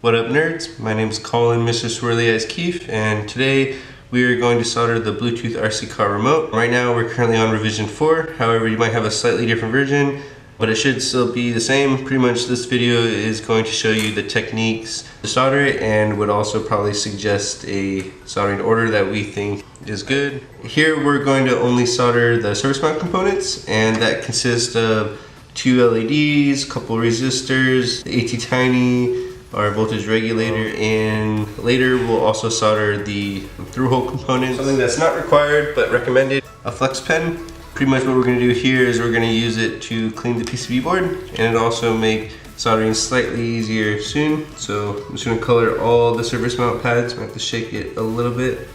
What up nerds? My name is Colin, Mr. Swirly Eyes Keefe, and today we are going to solder the Bluetooth RC car remote. Right now we're currently on revision 4, however you might have a slightly different version, but it should still be the same. Pretty much this video is going to show you the techniques to solder it and would also probably suggest a soldering order that we think is good. Here we're going to only solder the surface mount components, and that consists of 2 LEDs, couple resistors, the AT-Tiny, our voltage regulator, and later we'll also solder the through-hole component. Something that's not required but recommended, a flex pen. Pretty much what we're going to do here is we're going to use it to clean the PCB board, and it also make soldering slightly easier soon. So I'm just going to color all the surface mount pads. I'm going to have to shake it a little bit.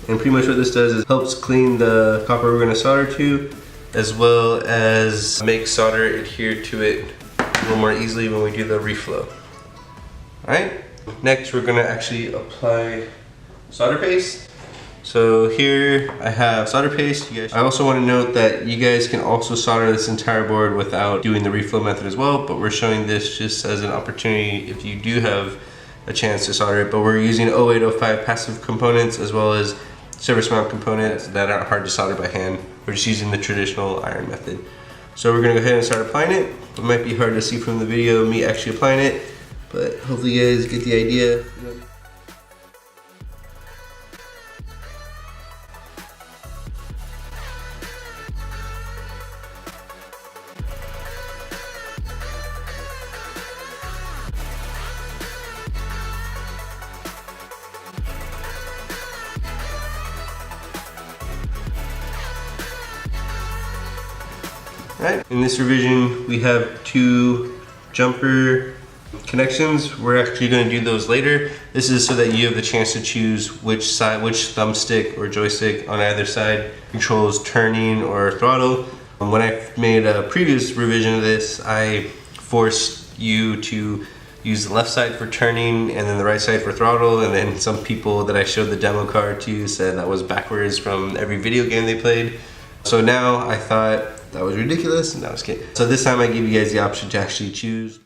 And pretty much what this does is helps clean the copper we're going to solder to, as well as make solder adhere to it a little more easily when we do the reflow. Alright, next we're going to actually apply solder paste. So here I have solder paste. I also want to note that you guys can also solder this entire board without doing the reflow method as well, but we're showing this just as an opportunity if you do have a chance to solder it. But we're using 0805 passive components as well as surface mount components that aren't hard to solder by hand. We're just using the traditional iron method. So we're going to go ahead and start applying it. It might be hard to see from the video me actually applying it, but hopefully you guys get the idea. Right. In this revision, we have 2 jumper connections. We're actually going to do those later. This is so that you have the chance to choose which side, which thumbstick or joystick on either side controls turning or throttle. When I made a previous revision of this, I forced you to use the left side for turning and then the right side for throttle, and then some people that I showed the demo card to said that was backwards from every video game they played. So now I thought that was ridiculous, and I was kidding. So this time I give you guys the option to actually choose.